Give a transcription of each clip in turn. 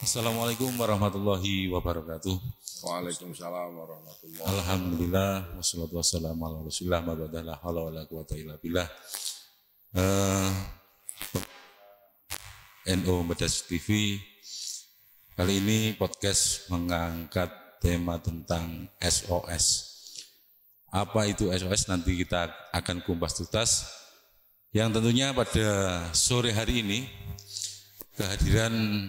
Assalamualaikum warahmatullahi wabarakatuh. Waalaikumsalam warahmatullahi wabarakatuh. Alhamdulillah wassalatu wassalamu ala Rasulillah ma ba'da la haula wala quwata illa billah. NO Bedas TV kali ini podcast mengangkat tema tentang SOS. Apa itu SOS nanti kita akan kumpas tuntas. Yang tentunya pada sore hari ini kehadiran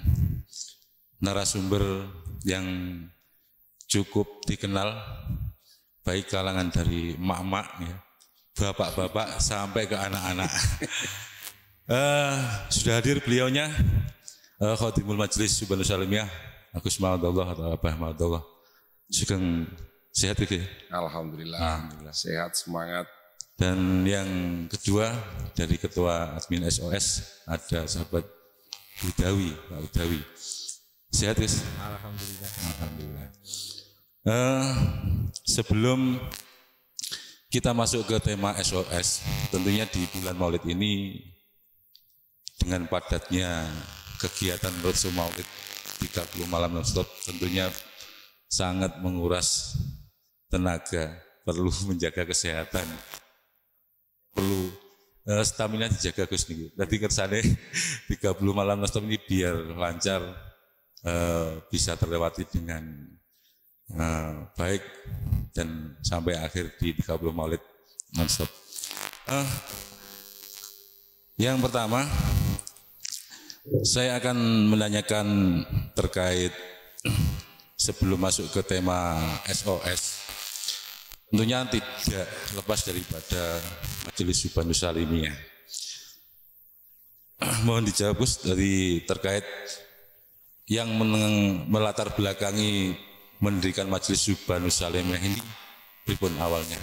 narasumber yang cukup dikenal baik kalangan dari emak-emak ya, bapak-bapak sampai ke anak-anak. Sudah hadir beliaunya Khatimul Majelis Subhanus Salimiyah Agus Mawadallah atau Abah Mawadallah. Sugeng sehat ya? Alhamdulillah, sehat, semangat. Dan yang kedua dari Ketua Admin SOS ada sahabat Udawi, Pak Udawi. Sehat guys? Alhamdulillah. Alhamdulillah. Sebelum kita masuk ke tema SOS, tentunya di bulan Maulid ini dengan padatnya kegiatan Roadshow Maulid 30 malam non-stop tentunya sangat menguras tenaga, perlu menjaga kesehatan, perlu stamina dijaga Gus nih. Tadi kersane 30 malam non-stop ini biar lancar, bisa terlewati dengan baik dan sampai akhir di 30 Maulid non-stop. Yang pertama, saya akan menanyakan terkait sebelum masuk ke tema SOS. Tentunya tidak lepas daripada Majelis Subhanus Salimiyah. Mohon dijawab Gus dari terkait yang melatar belakangi mendirikan Majelis Subhanus Salimiyah ini pripun awalnya?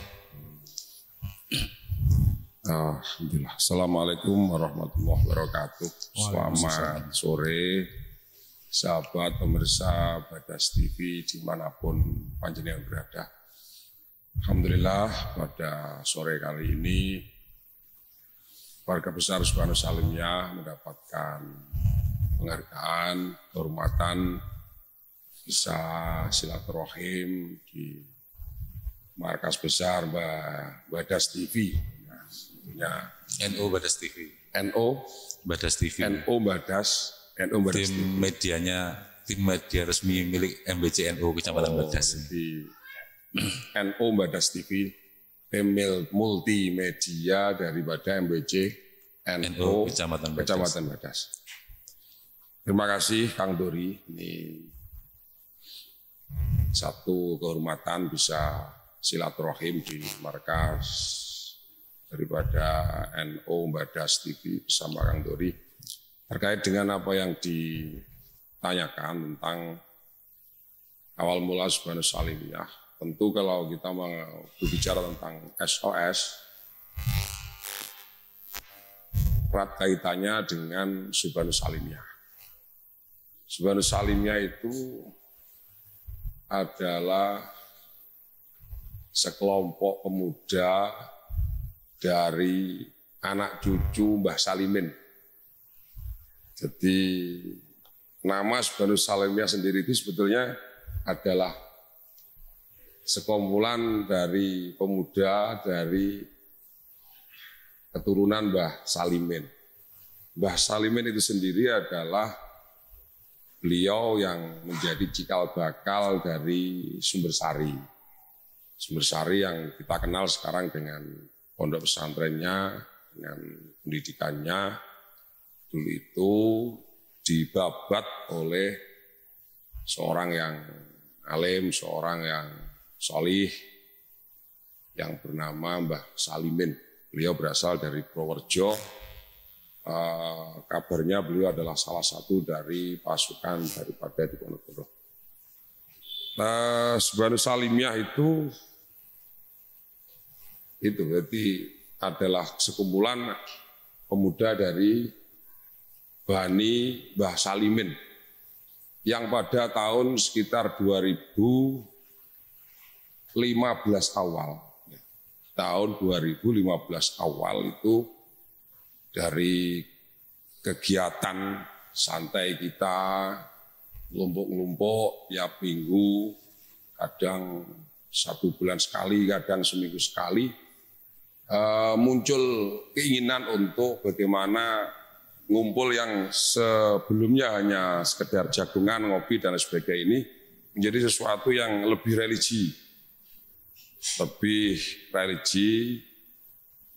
Alhamdulillah. Assalamualaikum warahmatullahi wabarakatuh. Selamat sore sahabat pemirsa Badas TV dimanapun panjenengan berada. Alhamdulillah pada sore kali ini Keluarga Besar Subhanus Salimiyah mendapatkan penghargaan, kehormatan bisa silaturahim di markas besar Badas TV. Nah, tentunya NO Badas TV. NO Badas TV. NO Badas Tim TV. medianya, tim media resmi milik MBC NU Kecamatan Badas. Di NO Badas TV, tim multimedia daripada MBC NU Kecamatan Badas. Terima kasih Kang Dori, ini satu kehormatan bisa silaturahim di markas daripada NO Badas TV bersama Kang Dori terkait dengan apa yang ditanyakan tentang awal mula Subhanus Salimiyah. Tentu kalau kita mau berbicara tentang SOS, erat kaitannya dengan Subhanus Salimiyah. Subhanus Salimiyah itu adalah sekelompok pemuda dari anak cucu Mbah Salimin. Jadi nama Subhanus Salimiyah sendiri itu sebetulnya adalah sekumpulan dari pemuda dari keturunan Mbah Salimin. Mbah Salimin itu sendiri adalah beliau yang menjadi cikal bakal dari Sumber Sari. Sumber Sari yang kita kenal sekarang dengan pondok pesantrennya, dengan pendidikannya, dulu itu dibabat oleh seorang yang alim, seorang yang solih, yang bernama Mbah Salimin. Beliau berasal dari Purworejo. Kabarnya beliau adalah salah satu dari pasukan daripada Diponegoro. Subhanus Salimiyah itu berarti adalah sekumpulan pemuda dari Bani Mbah Salimin yang pada tahun sekitar 2015 awal. Tahun 2015 awal itu dari kegiatan santai kita kelompok-kelompok tiap minggu, kadang 1 bulan sekali, kadang seminggu sekali, muncul keinginan untuk bagaimana ngumpul yang sebelumnya hanya sekedar jagungan, ngopi, dan sebagainya ini menjadi sesuatu yang lebih religi.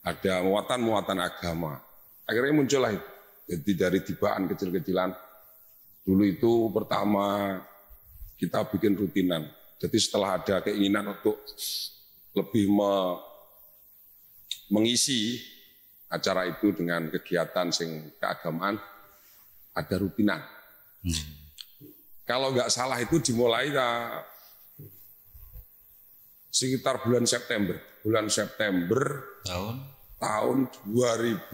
Ada muatan-muatan agama. Akhirnya muncullah itu. Jadi dari tibaan kecil-kecilan, dulu itu pertama kita bikin rutinan. Jadi setelah ada keinginan untuk lebih mengisi acara itu dengan kegiatan sing keagamaan, ada rutinan. Kalau nggak salah itu dimulai sekitar bulan September tahun 2015.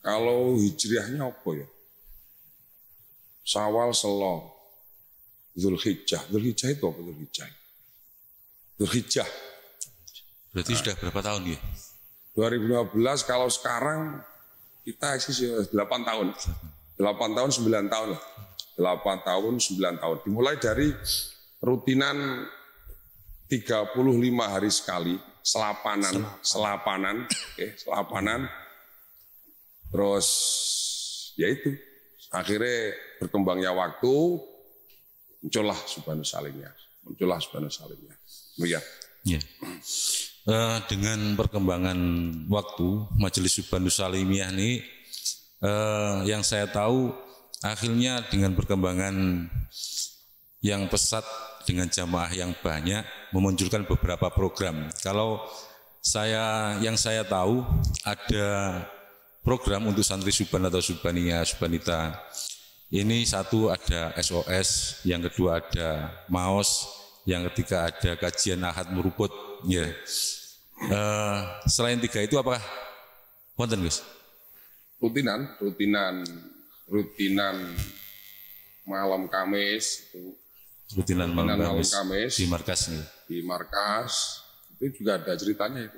Kalau hijriahnya apa ya? Syawal, Selo, Zulhijjah. Zulhijjah itu apa? Zulhijjah. Berarti sudah berapa tahun ya? 2015, kalau sekarang kita eksis 8 tahun. 8 tahun, 9 tahun lah. 8 tahun, 9 tahun. Dimulai dari rutinan 35 hari sekali, selapanan. Terus ya itu, akhirnya berkembangnya waktu, muncullah Subhanus Salimiyah. Ya. Dengan perkembangan waktu, Majelis Subhanus Salimiyah ini yang saya tahu akhirnya dengan perkembangan yang pesat dengan jamaah yang banyak memunculkan beberapa program. Kalau yang saya tahu ada program untuk santri Subhan atau Subhaniyah, Subhanita. Ini satu ada SOS, yang kedua ada MAOS, yang ketiga ada kajian Ahad Meruput. Ya. Selain 3 itu apakah wonten, Gus? Rutinan malam Kamis itu. Rutinan malam Kamis di markas nih. Di markas itu juga ada ceritanya itu.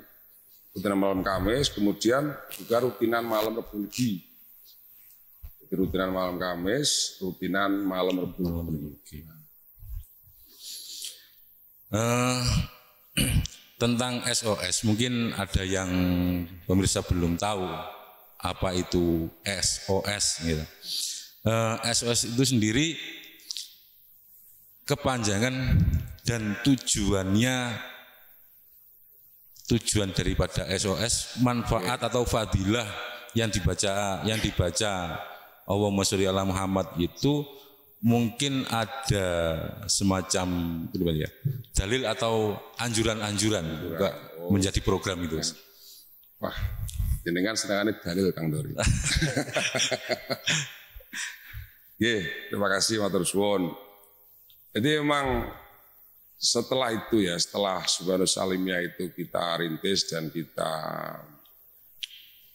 Rutinan malam Kamis, kemudian juga rutinan malam Rabu Legi. Rutinan malam Kamis, rutinan malam Rabu Legi. Tentang SOS, mungkin ada yang pemirsa belum tahu apa itu SOS. Gitu. SOS itu sendiri kepanjangan dan tujuan daripada SOS, manfaat atau fadilah yang dibaca Allahumma sholli ala Muhammad itu mungkin ada semacam dalil atau anjuran menjadi program itu. Wah, jenengan sedangane dalil Kang Dori. Terima kasih matur suwun. Jadi memang setelah itu ya, setelah Subhanus Salimiyah itu kita rintis dan kita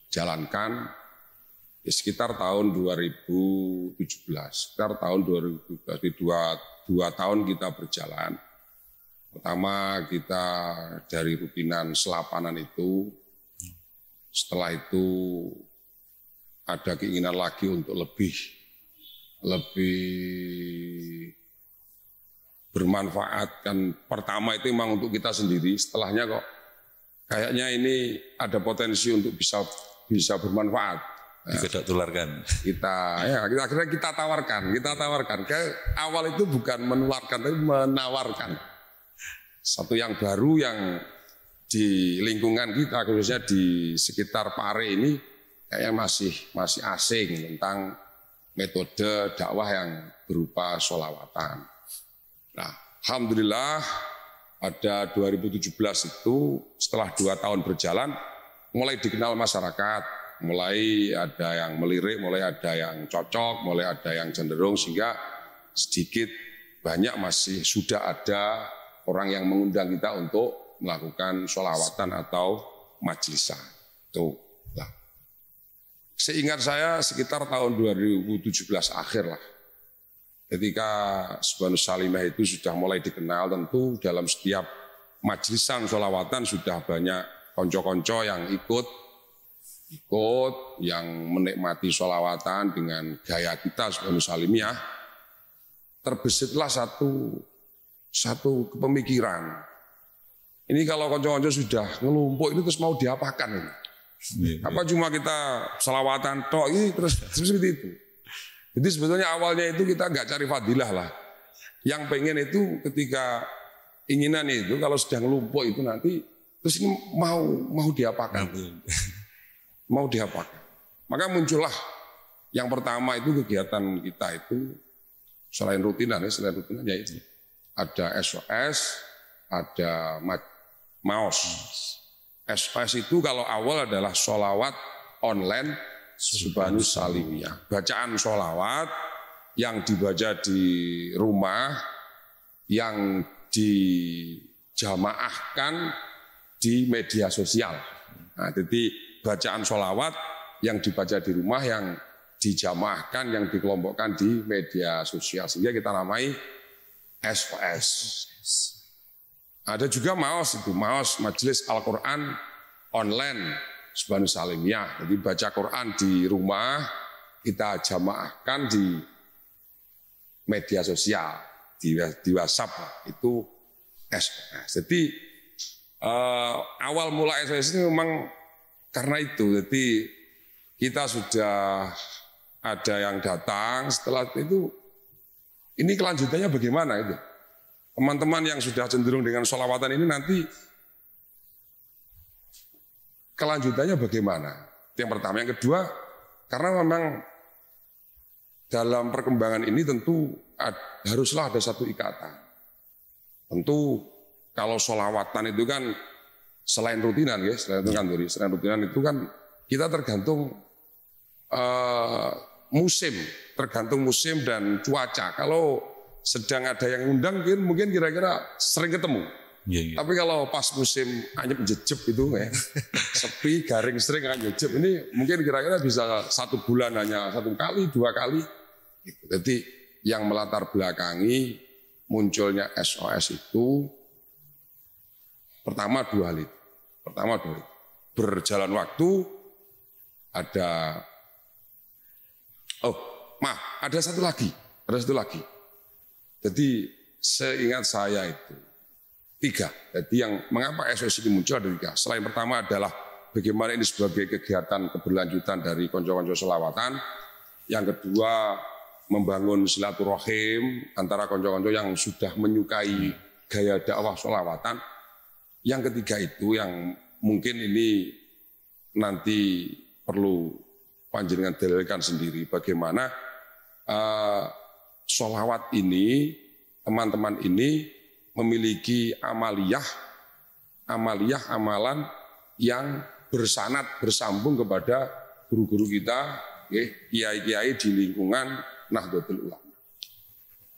jalankan ya sekitar tahun 2017. Sekitar tahun 2017, di dua tahun kita berjalan. Pertama kita dari rutinan selapanan itu, setelah itu ada keinginan lagi untuk lebih bermanfaat. Dan pertama itu memang untuk kita sendiri, setelahnya kok kayaknya ini ada potensi untuk bisa bermanfaat. Tidak tularkan. Akhirnya kita tawarkan. Awal itu bukan menularkan, tapi menawarkan satu yang baru yang di lingkungan kita, khususnya di sekitar Pare ini kayaknya masih asing tentang metode dakwah yang berupa sholawatan. Nah, alhamdulillah pada 2017 itu setelah 2 tahun berjalan mulai dikenal masyarakat, mulai ada yang melirik, mulai ada yang cocok, mulai ada yang cenderung, sehingga sedikit banyak masih sudah ada orang yang mengundang kita untuk melakukan sholawatan atau majlisan. Tuh. Nah, seingat saya sekitar tahun 2017 akhir lah. Ketika Subhanus Salimiyah itu sudah mulai dikenal, tentu dalam setiap majlisan sholawatan sudah banyak konco-konco yang ikut, ikut, yang menikmati sholawatan dengan gaya kita sebagai Salimiyah, terbesitlah satu kepemikiran. Ini kalau konco-konco sudah ngelumpuk ini terus mau diapakan ini? Apa cuma kita sholawatan tok ini terus seperti itu. Jadi sebetulnya awalnya itu kita nggak cari fadilah lah. Yang pengen itu ketika inginan itu kalau sudah ngelumpuk itu nanti terus ini mau diapakan? Mau diapakan? Maka muncullah yang pertama itu kegiatan kita itu selain rutinan yaitu ada SOS, ada MAOS. SOS itu kalau awal adalah sholawat online Subhanus Salimiyah. Bacaan sholawat yang dibaca di rumah, yang dijamaahkan di media sosial. Nah, jadi bacaan sholawat yang dibaca di rumah, yang dijamaahkan, yang dikelompokkan di media sosial. Sehingga kita namai SOS. Ada juga MAOS itu, MAOS Majelis Al-Quran Online Subhanus Salimiyah. Jadi baca Quran di rumah, kita jamaahkan di media sosial, di WhatsApp, itu SOS. Jadi awal mula SOS ini memang karena itu. Jadi kita sudah ada yang datang, setelah itu ini kelanjutannya bagaimana itu? Teman-teman yang sudah cenderung dengan sholawatan ini nanti kelanjutannya bagaimana? Itu yang pertama. Yang kedua, karena memang dalam perkembangan ini tentu haruslah ada satu ikatan. Tentu kalau sholawatan itu kan selain rutinan ya, selain rutinan itu kan kita tergantung tergantung musim dan cuaca. Kalau sedang ada yang undang mungkin kira-kira sering ketemu. Yeah. Tapi kalau pas musim anyep jejeb itu ya, sepi, garing, sering anyep jejeb, ini mungkin kira-kira bisa 1 bulan hanya 1 kali, 2 kali. Jadi yang melatar belakangi munculnya SOS itu pertama 2 hal itu. Berjalan waktu ada ada satu lagi. Jadi seingat saya itu 3. Jadi yang mengapa SOS ini muncul ada 3. Selain pertama adalah bagaimana ini sebagai kegiatan keberlanjutan dari konco-konco sholawatan. Yang kedua membangun silaturahim antara konco-konco yang sudah menyukai gaya dakwah sholawatan. Yang ketiga itu yang mungkin ini nanti perlu panjenengan dalilkan sendiri bagaimana sholawat ini, teman-teman ini memiliki amalan yang bersambung kepada guru-guru kita, kiai-kiai di lingkungan Nahdlatul Ulama.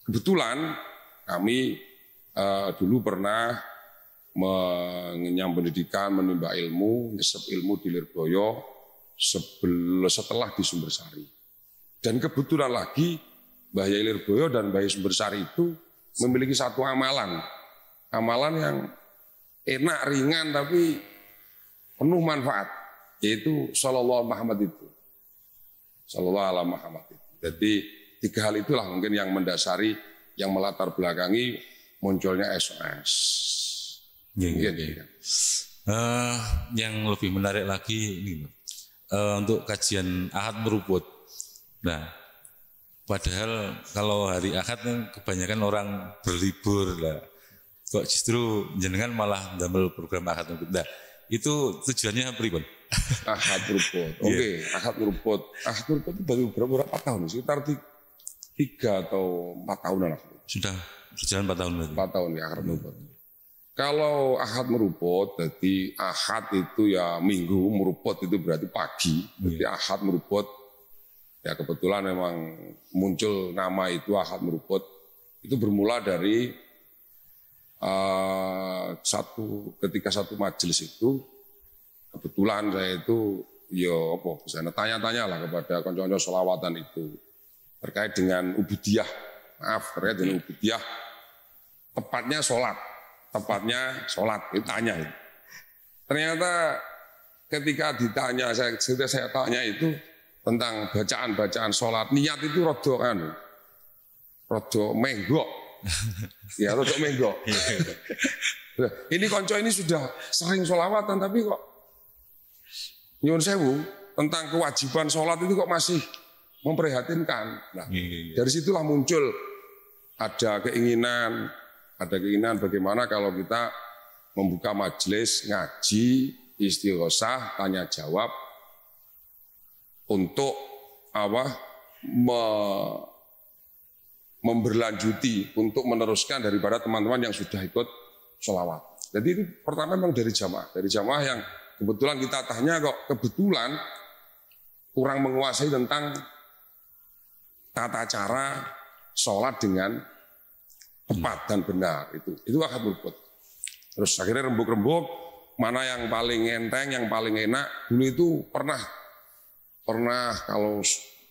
Kebetulan kami dulu pernah mengenyam pendidikan, menimba ilmu, nyesep ilmu di Lirboyo setelah di Sumbersari. Dan kebetulan lagi Mbah Yai Lirboyo dan Mbah Yai Sumbersari itu memiliki satu amalan yang enak, ringan, tapi penuh manfaat, yaitu Sallallahu Muhammad itu. Sallallahu ala Muhammad itu. Jadi 3 hal itulah mungkin yang mendasari, yang melatar belakangi munculnya SOS. Yang lebih menarik lagi ini, untuk kajian Ahad Meruput. Nah, padahal kalau hari Ahad kebanyakan orang berlibur lah. Kok justru jenengan malah ngambil program Ahad Meruput. Nah, itu tujuannya pripun? Ahad Meruput. Oke, Ahad Meruput. Ahad Meruput itu baru berapa tahun? Sekitar 3 atau 4 tahunan lah. Sudah berjalan 4 tahun berarti. 4 tahun ya Ahad Meruput. Kalau Ahad Meruput, jadi Ahad itu ya minggu, Meruput itu berarti pagi. Jadi Ahad Meruput, ya kebetulan memang muncul nama itu Ahad Meruput. Itu bermula dari ketika satu majelis itu, kebetulan saya itu saya tanya-tanya lah kepada konco-konco sholawatan itu terkait dengan ubudiyah. Terkait dengan ubudiyah, tepatnya sholat, ditanya. Ternyata ketika ditanya, saya tanya itu tentang bacaan-bacaan sholat, niat itu rodo menggok. Ya, rodo menggok. Ini konco ini sudah sering sholawatan, tapi kok nyuwun sewu tentang kewajiban sholat itu kok masih memprihatinkan. Nah, dari situlah muncul ada keinginan bagaimana kalau kita membuka majelis ngaji, istighosah, tanya jawab untuk memberlanjuti, untuk meneruskan daripada teman-teman yang sudah ikut sholawat. Jadi itu pertama memang dari jamaah yang kebetulan kita tanya kok kebetulan kurang menguasai tentang tata cara sholat dengan tepat dan benar. Itu akan berikut. Terus akhirnya rembuk-rembuk, mana yang paling enteng, yang paling enak. Dulu itu pernah kalau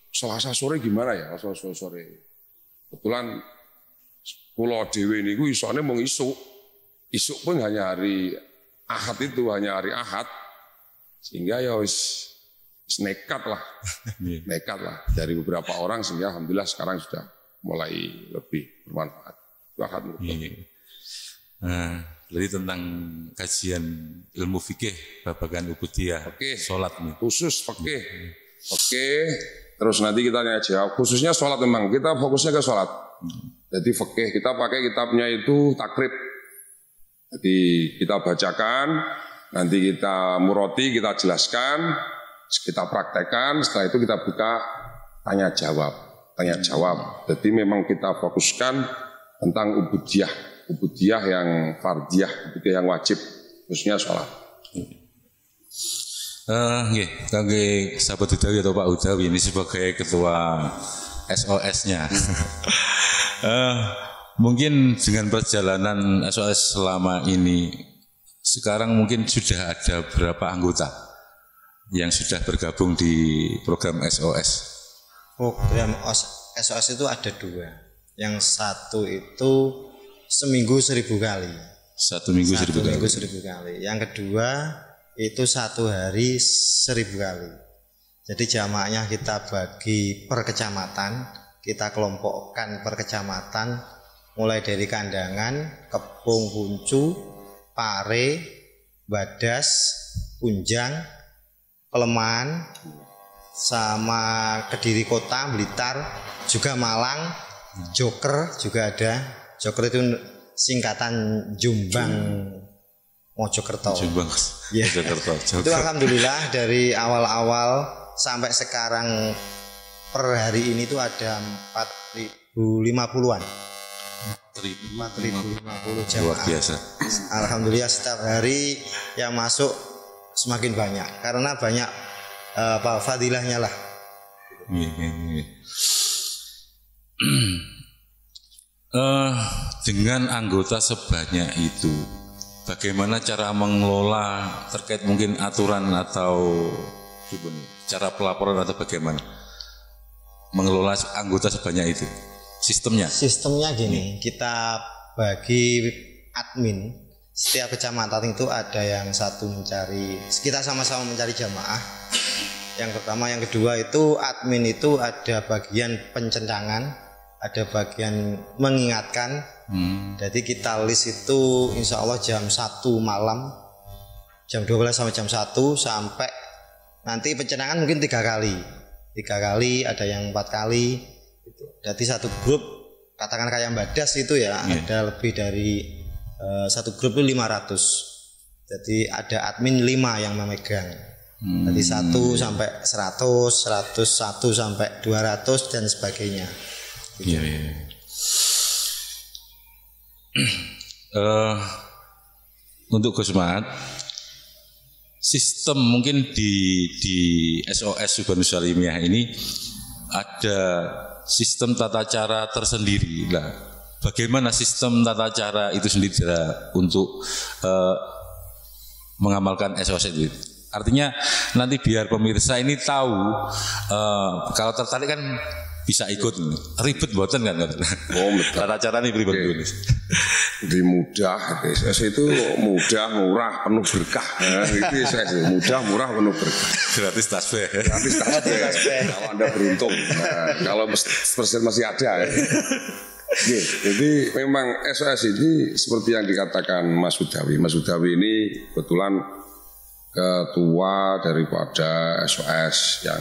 Selasa sore gimana ya, Selasa sore. Kebetulan pulau Dewi ini isoknya mau isuk pun hanya hari Ahad itu, hanya hari Ahad. Sehingga ya nekat lah. Dari beberapa orang sehingga alhamdulillah sekarang sudah mulai lebih bermanfaat. Jadi tentang kajian ilmu fikih babagan ubudiyah, sholat nih. Khusus fikih. Oke. Terus nanti kita tanya jawab. Khususnya sholat memang kita fokusnya ke sholat. Jadi fikih kita pakai kitabnya itu takrib. Jadi kita bacakan, nanti kita muroti, kita jelaskan, kita praktekkan. Setelah itu kita buka tanya jawab. Jadi memang kita fokuskan tentang ubudiyah yang fardiyah, ubudiyah yang wajib, khususnya sholat. Kangge sahabat Hudawi atau Pak Hudawi ini sebagai ketua SOS-nya. Mungkin dengan perjalanan SOS selama ini, sekarang mungkin sudah ada berapa anggota yang sudah bergabung di program SOS? Program SOS itu ada 2. Yang satu itu seminggu 1000 kali. Satu minggu 1000 kali. Yang kedua itu 1 hari 1000 kali. Jadi jamaahnya kita bagi per kecamatan, kita kelompokkan per kecamatan, mulai dari Kandangan, Kepung, Puncu, Pare, Badas, Punjang, Kelemahan, sama Kediri Kota, Blitar, juga Malang, Joker juga ada. Joker itu singkatan Jombang Mojokerto. Ya. Itu alhamdulillah dari awal-awal sampai sekarang per hari ini tuh ada 4.050-an. 4.050 jamaah. Luar biasa. Alhamdulillah setiap hari yang masuk semakin banyak karena banyak fadilahnya lah. Dengan anggota sebanyak itu, bagaimana cara mengelola terkait mungkin aturan atau cara pelaporan atau bagaimana mengelola anggota sebanyak itu? Sistemnya gini, kita bagi admin. Setiap kecamatan itu ada yang satu mencari, kita sama-sama mencari jamaah. Yang pertama, yang kedua itu admin itu ada bagian pencendangan, ada bagian mengingatkan. Jadi kita list itu insya Allah jam 1 malam, jam 12 sampai jam 1, sampai nanti pencendangan mungkin 3 kali. 3 kali, ada yang 4 kali. Jadi satu grup, katakan kayak Badas itu ya, ada lebih dari satu grup itu 500. Jadi ada admin 5 yang memegang. Jadi 1 sampai 100, 101 sampai 200 dan sebagainya. Iya. Untuk Gus Mat, sistem mungkin di SOS Subhanus Salimiyah ini ada sistem tata cara tersendiri lah. Bagaimana sistem tata cara itu sendiri untuk mengamalkan SOS itu? Artinya nanti biar pemirsa ini tahu, kalau tertarik kan bisa ikut. Ribet buatan kan? Tata cara ini ribet. Lebih mudah, SOS itu mudah, murah, penuh berkah. Nah, itu SOS, mudah, murah, penuh berkah. Gratis tasbih. Gratis tasbih. Kalau Anda beruntung, nah, kalau persen masih ada. Ya. Oke, jadi memang SOS ini seperti yang dikatakan Mas Hudawi. Mas Hudawi ini kebetulan ketua daripada SOS yang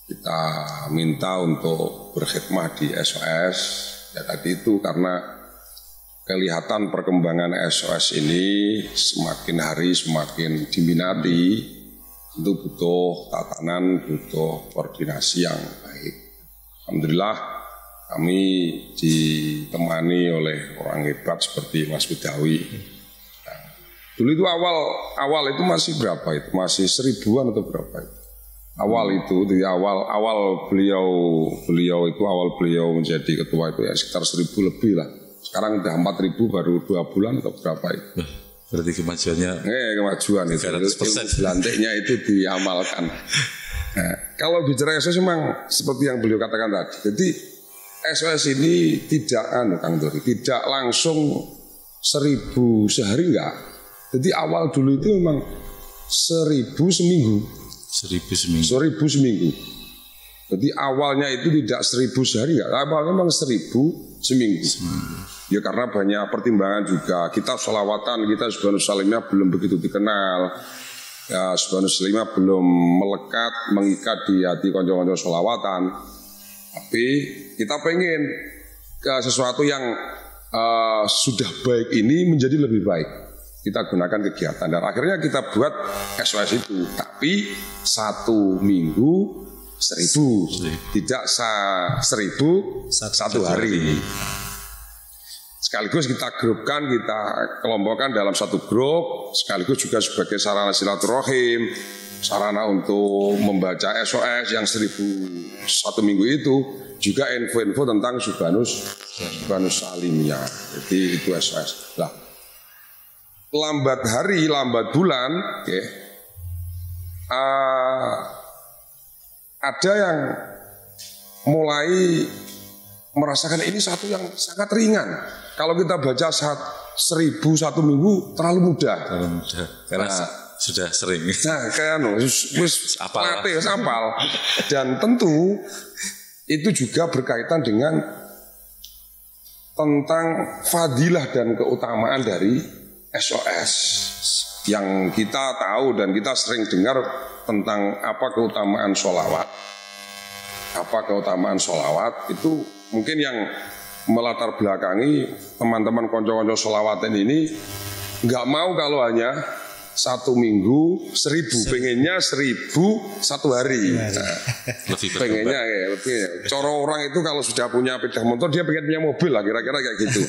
kita minta untuk berkhidmat di SOS. Ya tadi itu karena kelihatan perkembangan SOS ini semakin hari semakin diminati, tentu butuh tatanan, butuh koordinasi yang baik. Alhamdulillah kami ditemani oleh orang hebat seperti Mas Hudawi. Nah, dulu itu awal itu masih berapa itu? Masih 1000-an atau berapa itu? Awal itu di awal beliau menjadi ketua itu ya sekitar 1000 lebih lah. Sekarang udah 4.000 baru 2 bulan atau berapa itu? Berarti kemajuannya. Kemajuan itu. Ilmu belantiknya itu diamalkan. Nah, kalau bicara SOS memang seperti yang beliau katakan tadi. Jadi SOS ini tidak Kang Dori, tidak langsung 1000 sehari enggak. Jadi awal dulu itu memang 1000 seminggu. 1000 seminggu. Jadi awalnya itu tidak 1000 sehari enggak. Awalnya memang 1000 seminggu. Ya karena banyak pertimbangan juga. Kita sholawatan, kita Subhanus Salimnya belum begitu dikenal. Ya Subhanus Salimnya belum melekat, mengikat di hati konco-konco sholawatan. Tapi kita pengen sesuatu yang sudah baik ini menjadi lebih baik. Kita gunakan kegiatan dan akhirnya kita buat SOS itu. Tapi 1 minggu 1000, tidak 1000 1 hari. Sekaligus kita grupkan, kita kelompokkan dalam satu grup, sekaligus juga sebagai sarana silaturahim, sarana untuk membaca SOS yang 1000 1 minggu itu, juga info-info tentang Subhanus Salimiyah. Jadi itu SOS. Lah, lambat hari, lambat bulan, okay, ada yang mulai merasakan ini satu yang sangat ringan. Kalau kita baca 1000 1 minggu terlalu mudah. Karena sudah sering. Nah, kayak wis apal. Dan tentu itu juga berkaitan dengan tentang fadilah dan keutamaan dari SOS. Yang kita tahu dan kita sering dengar tentang apa keutamaan sholawat. Apa keutamaan sholawat itu mungkin yang melatar belakangi teman-teman konco-konco sholawatan ini nggak mau kalau hanya 1 minggu 1000, pengennya 1000 1 hari. Nah, pengennya ya, lebih. Coro orang itu kalau sudah punya sepeda motor dia pengen punya mobil lah, kira-kira kayak gitu.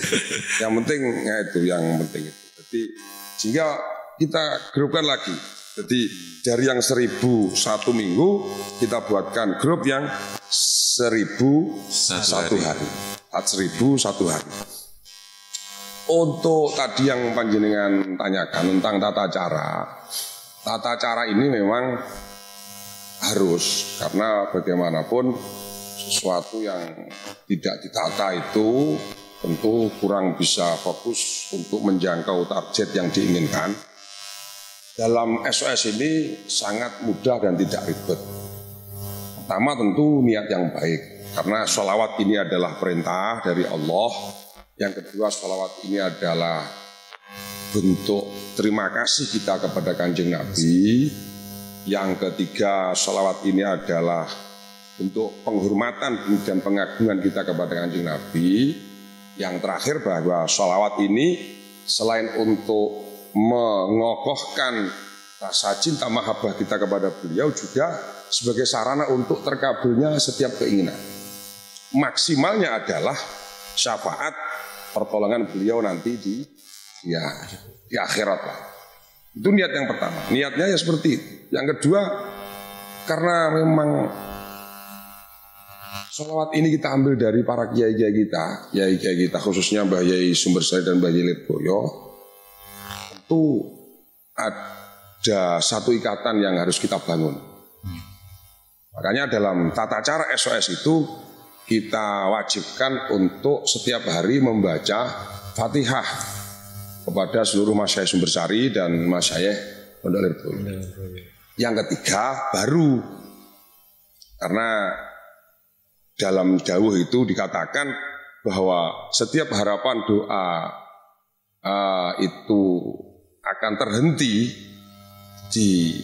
Yang penting ya itu, yang penting itu. Jadi sehingga kita grupkan lagi. Jadi dari yang 1000 1 minggu kita buatkan grup yang 1000 1 hari. 1000 1 hari. Untuk tadi yang panjenengan tanyakan tentang tata cara ini memang harus, karena bagaimanapun sesuatu yang tidak ditata itu tentu kurang bisa fokus untuk menjangkau target yang diinginkan. Dalam SOS ini sangat mudah dan tidak ribet. Pertama tentu niat yang baik, karena sholawat ini adalah perintah dari Allah. Yang kedua, sholawat ini adalah bentuk terima kasih kita kepada Kanjeng Nabi. Yang ketiga, sholawat ini adalah bentuk penghormatan dan pengagungan kita kepada Kanjeng Nabi. Yang terakhir, bahwa sholawat ini selain untuk mengokohkan rasa cinta mahabbah kita kepada beliau, juga sebagai sarana untuk terkabulnya setiap keinginan. Maksimalnya adalah syafaat pertolongan beliau nanti di akhirat lah. Itu niat yang pertama. Niatnya ya seperti itu. Yang kedua, karena memang sholawat ini kita ambil dari para kiai-kiai kita, khususnya Mbah Yai Sumbersari dan Mbah Yai Lirboyo, tentu ada satu ikatan yang harus kita bangun. Makanya dalam tata cara SOS itu kita wajibkan untuk setiap hari membaca Fatihah kepada seluruh masyayikh Sumbersari dan masyayikh Pondok Lirboyo. Yang ketiga baru, karena dalam dawuh itu dikatakan bahwa setiap harapan doa itu akan terhenti di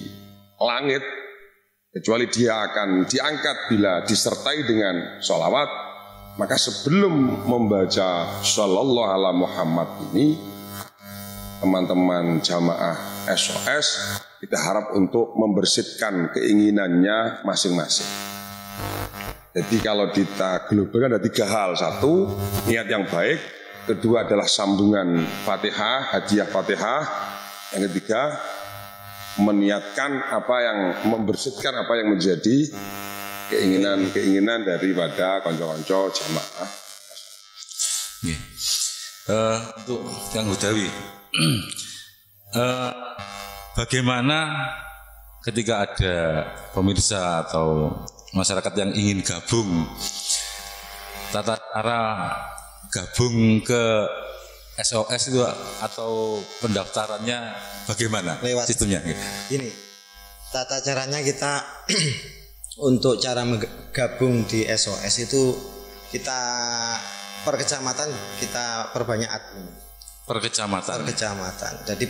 langit kecuali dia akan diangkat bila disertai dengan sholawat. Maka sebelum membaca Shallallahu ala Muhammad ini, teman-teman jamaah SOS kita harap untuk membersihkan keinginannya masing-masing. Jadi kalau kita globalkan ada 3 hal. 1, niat yang baik. Kedua adalah sambungan Fatihah, hadiah Fatihah. Yang ketiga, meniatkan apa yang membersihkan apa yang menjadi keinginan daripada konco-konco jamaah. Untuk yang Hudawi, bagaimana ketika ada pemirsa atau masyarakat yang ingin gabung, tata cara gabung ke SOS itu atau pendaftarannya bagaimana? Lewat sistemnya? Ini tata caranya kita untuk cara gabung di SOS itu kita per kecamatan kita perbanyak admin. Per kecamatan. Jadi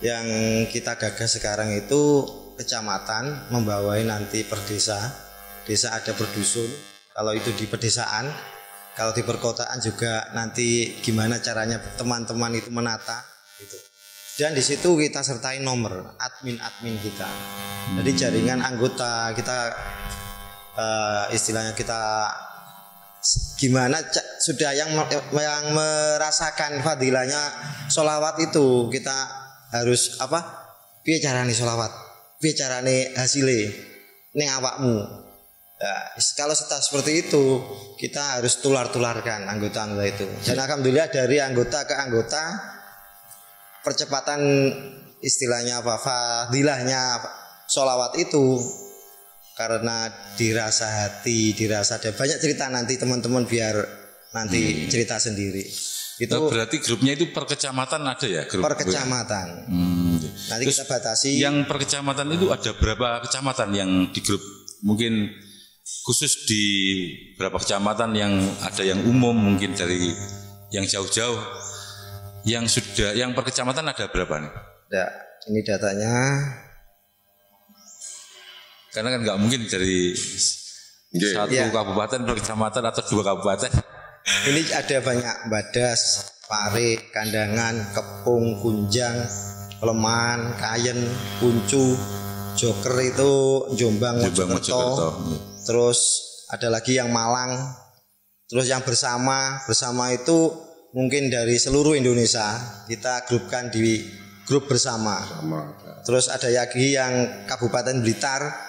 yang kita gagas sekarang itu kecamatan membawai nanti per desa. Desa ada per dusun. Kalau itu di pedesaan, kalau di perkotaan juga nanti gimana caranya teman-teman itu menata gitu. Dan di situ kita sertai nomor admin kita. Jadi jaringan anggota kita istilahnya kita gimana sudah yang merasakan fadilahnya sholawat itu kita harus apa? Piye carane sholawat? Piye carane hasile ning awakmu? Nah, kalau seperti itu kita harus tular-tularkan anggota-anggota itu. Dan alhamdulillah dari anggota ke anggota percepatan istilahnya apa fadilahnya sholawat itu karena dirasa hati, dirasa ada banyak cerita nanti teman-teman biar nanti cerita sendiri. Itu berarti grupnya itu per kecamatan ada ya? Grup per kecamatan. Nanti terus kita batasi. Yang per kecamatan itu ada berapa kecamatan yang di grup? Mungkin khusus di berapa kecamatan yang ada yang umum mungkin dari yang jauh-jauh. Yang per kecamatan ada berapa nih? Ya, ini datanya. Karena kan nggak mungkin dari satu kabupaten per kecamatan atau 2 kabupaten. Ini ada banyak Badas, Pare, Kandangan, Kepung, Kunjang, Leman, Kayen, Kuncu, Joker itu Jombang, Mojokerto. Terus ada lagi yang Malang. Terus yang bersama itu mungkin dari seluruh Indonesia kita grupkan di grup bersama. Terus ada lagi yang Kabupaten Blitar,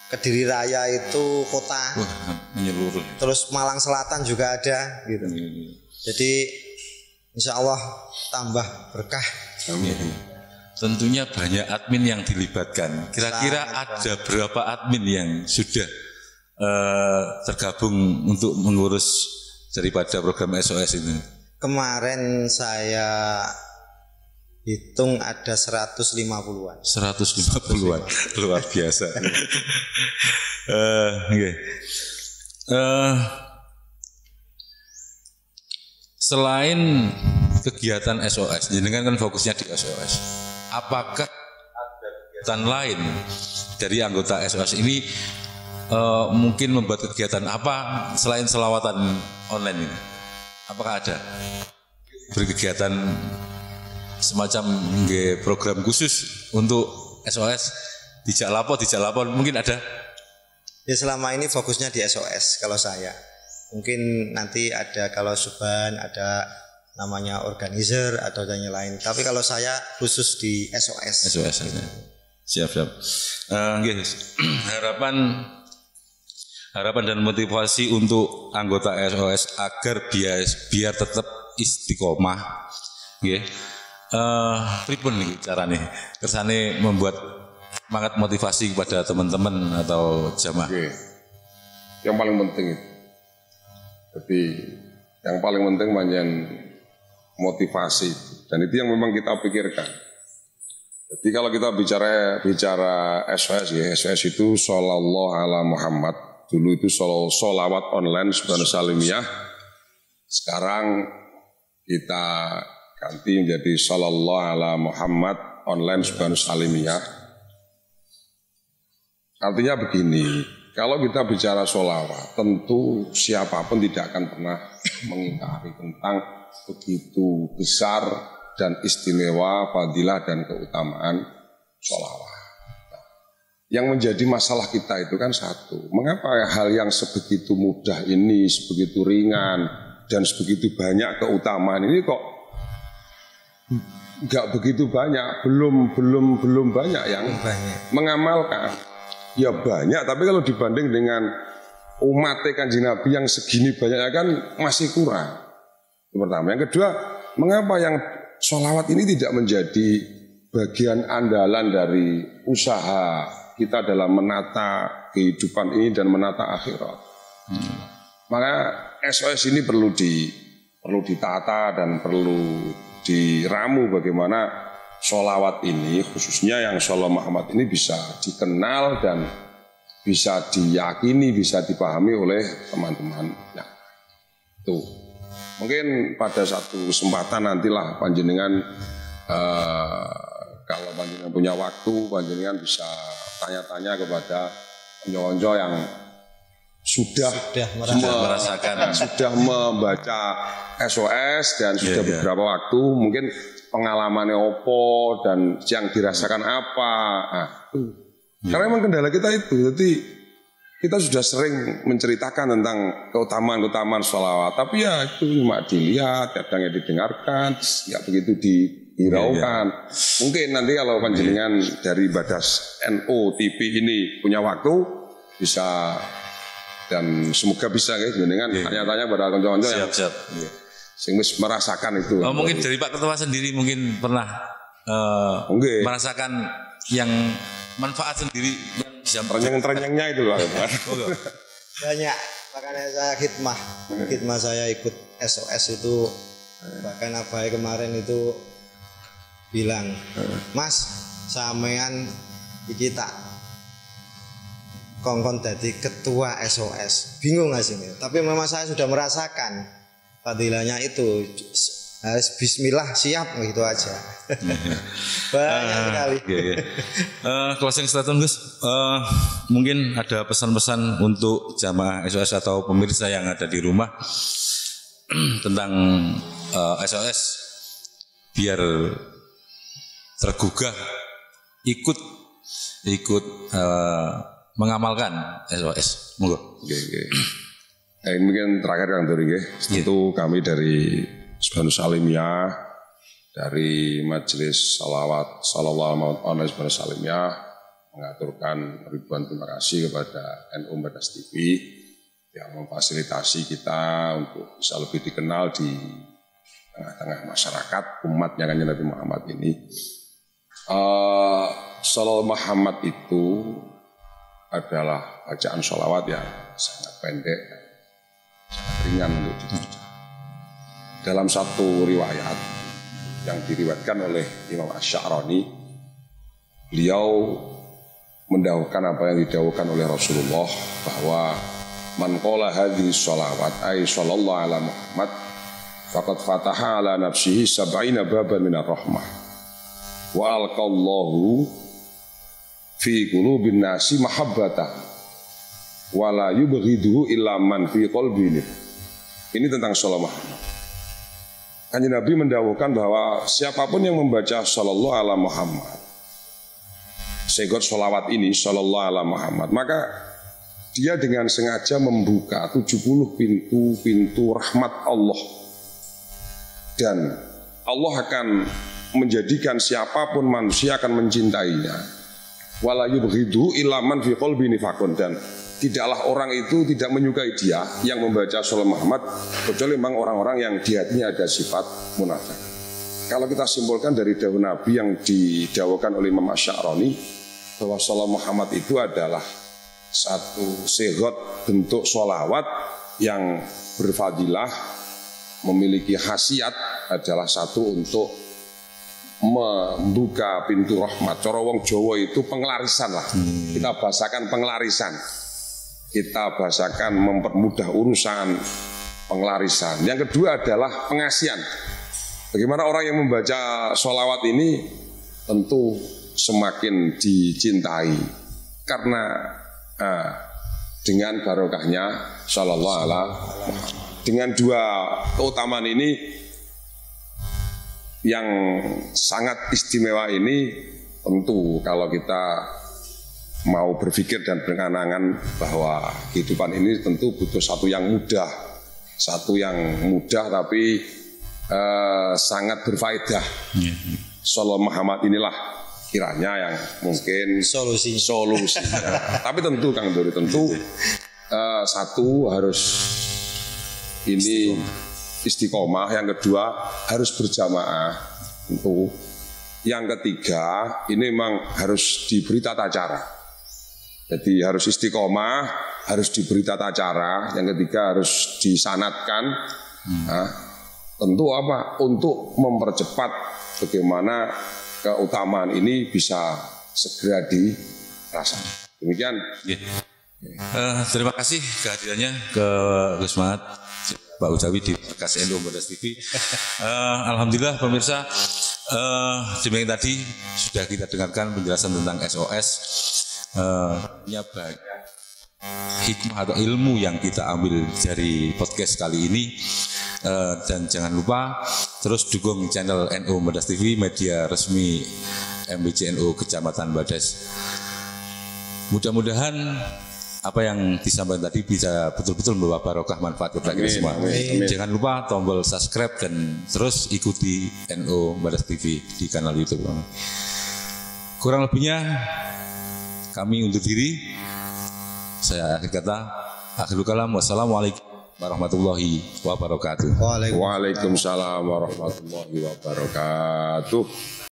Kediri Raya itu kota. Wah, menyeluruh. Terus Malang Selatan juga ada gitu. Jadi insya Allah tambah berkah. Amin. Tentunya banyak admin yang dilibatkan. Kira-kira ada berapa admin yang sudah tergabung untuk mengurus daripada program SOS ini? Kemarin saya hitung ada 150-an. 150-an, luar biasa. Selain kegiatan SOS, jenengan kan fokusnya di SOS. Apakah ada kegiatan lain dari anggota SOS ini mungkin membuat kegiatan apa selain selawatan online ini? Apakah ada berkegiatan semacam program khusus untuk SOS dijak lapor mungkin ada? Ya selama ini fokusnya di SOS kalau saya. Mungkin nanti ada kalau Subhan ada namanya organizer atau yang lain. Tapi kalau saya khusus di SOS. SOS gitu. Siap. Harapan dan motivasi untuk anggota SOS agar biar tetap istiqomah. Nggih. Pripun nih carane? Kersane membuat semangat motivasi kepada teman-teman atau jamaah. Yang paling penting itu. Jadi yang paling penting manjen motivasi dan itu yang memang kita pikirkan. Jadi kalau kita bicara SOS ya, SOS itu Shallallahu ala Muhammad. Dulu itu sholawat online Subhanu Salimiyah. Sekarang kita ganti menjadi Shallallahu ala Muhammad online Subhanu Salimiyah. Artinya begini, kalau kita bicara sholawat, tentu siapapun tidak akan pernah mengingkari tentang begitu besar dan istimewa, fadilah dan keutamaan sholawat. Nah, yang menjadi masalah kita itu kan satu, mengapa hal yang sebegitu mudah ini, sebegitu ringan dan sebegitu banyak keutamaan ini kok nggak begitu banyak, belum banyak yang mengamalkan. Ya banyak, tapi kalau dibanding dengan umat Kanjeng Nabi yang segini banyaknya kan masih kurang. Yang pertama. Yang kedua, mengapa yang sholawat ini tidak menjadi bagian andalan dari usaha kita dalam menata kehidupan ini dan menata akhirat. Maka SOS ini perlu ditata dan perlu diramu bagaimana sholawat ini, khususnya yang Shallallahu Muhammad ini bisa dikenal dan bisa diyakini, bisa dipahami oleh teman-teman. Ya, tuh. Mungkin pada satu kesempatan nantilah panjenengan kalau panjenengan punya waktu, panjenengan bisa tanya-tanya kepada konco-konco yang sudah merasakan, sudah membaca SOS dan sudah beberapa waktu, mungkin pengalamannya opo dan yang dirasakan apa. Nah, karena memang kendala kita itu, jadi kita sudah sering menceritakan tentang keutamaan sholawat, tapi ya itu cuma dilihat, kadang ya didengarkan, nggak begitu dihiraukan. Mungkin nanti kalau panjenengan dari Badas NO TV ini punya waktu, bisa dan semoga bisa ya, dengan tanya-tanya pada konco-konco yang sehingga merasakan itu. Oh, mungkin dari Pak Ketua sendiri mungkin pernah merasakan yang manfaat sendiri yang bisa terenyang-terenyangnya itu loh. Banyak, makanya saya khidmah saya ikut SOS itu, bahkan Abai kemarin itu bilang, Mas, sampean iki tak kongkon jadi ketua SOS. Bingung nggak sih? Tapi memang saya sudah merasakan fadilahnya itu, harus bismillah siap gitu aja. Banyak sekali. Closing statement Gus, mungkin ada pesan-pesan untuk jamaah SOS atau pemirsa yang ada di rumah tentang SOS biar tergugah ikut mengamalkan SOS. Monggo. Ini mungkin terakhir Kang Dori, tentu kami dari Subhanu Salimiyah, dari Majelis Salawat Sallallahu Alaihi Wasallam mengaturkan ribuan terima kasih kepada NU Badas TV yang memfasilitasi kita untuk bisa lebih dikenal di tengah-tengah masyarakat umatnya Kanjeng Nabi Muhammad ini. Shallallahu Muhammad itu adalah bacaan sholawat yang sangat pendek, sangat ringan untuk dibaca. Dalam satu riwayat yang diriwayatkan oleh Imam Asy-Sya'rani, beliau mendahulukan apa yang didahulukan oleh Rasulullah, bahwa man qala hadhihi sholawat ay sallallahu ala Muhammad faqad fataha ala nafsihi sab'ina baban minar rahmah wa alqallahu fi qulubin nasi mahabbatah wala yubghidu illa man fi qalbihi. Ini tentang sholawat Muhammad. Kanjeng Nabi mendahulukan bahwa siapapun yang membaca sallallahu ala Muhammad, segot sholawat ini sallallahu ala Muhammad, maka dia dengan sengaja membuka 70 pintu rahmat Allah, dan Allah akan menjadikan siapapun manusia akan mencintainya. Wala yubghidu illa man fi qalbi nifaqun, dan tidaklah orang itu tidak menyukai dia yang membaca sholawat Muhammad kecuali memang orang-orang yang di hatinya ada sifat munafik. Kalau kita simpulkan dari dawuh Nabi yang didawuhkan oleh Imam Asy-Sya'rani bahwa sholawat Muhammad itu adalah satu segot bentuk sholawat yang berfadilah, memiliki khasiat adalah satu untuk membuka pintu rahmat. Cara wong Jawa itu pengelarisan lah. Kita bahasakan pengelarisan. Kita bahasakan mempermudah urusan pengelarisan. Yang kedua adalah pengasihan. Bagaimana orang yang membaca sholawat ini tentu semakin dicintai karena dengan barokahnya Shallallahu Alaihi Wasallam. Dengan dua keutamaan ini yang sangat istimewa ini, tentu kalau kita mau berpikir dan berangan-angan bahwa kehidupan ini tentu butuh satu yang mudah tapi sangat berfaedah. Shallallahu Muhammad inilah kiranya yang mungkin solusi. Tapi tentu Kang Dori, tentu satu harus ini istiqomah, yang kedua harus berjamaah, tentu. Yang ketiga ini memang harus diberi tata cara. Jadi harus istiqomah, harus diberi tata cara. Yang ketiga harus disanatkan. Nah, tentu apa? Untuk mempercepat bagaimana keutamaan ini bisa segera dirasakan. Demikian. Terima kasih kehadirannya ke Gus Mahat, Pak Ucawi di Podcast NU Modas TV. Alhamdulillah pemirsa, demikian tadi sudah kita dengarkan penjelasan tentang SOS. Banyak hikmah atau ilmu yang kita ambil dari podcast kali ini. Dan jangan lupa terus dukung channel NU Modas TV, media resmi MBC NU Kecamatan Badas. Mudah-mudahan apa yang disampaikan tadi bisa betul-betul membawa barokah manfaat kepada kita semua. Amin. Jangan lupa tombol subscribe dan terus ikuti NU Modas TV di kanal YouTube. Kurang lebihnya kami undur diri. Saya akhir kata, akhirul kalam, wassalamualaikum warahmatullahi wabarakatuh. Waalaikumsalam warahmatullahi wabarakatuh.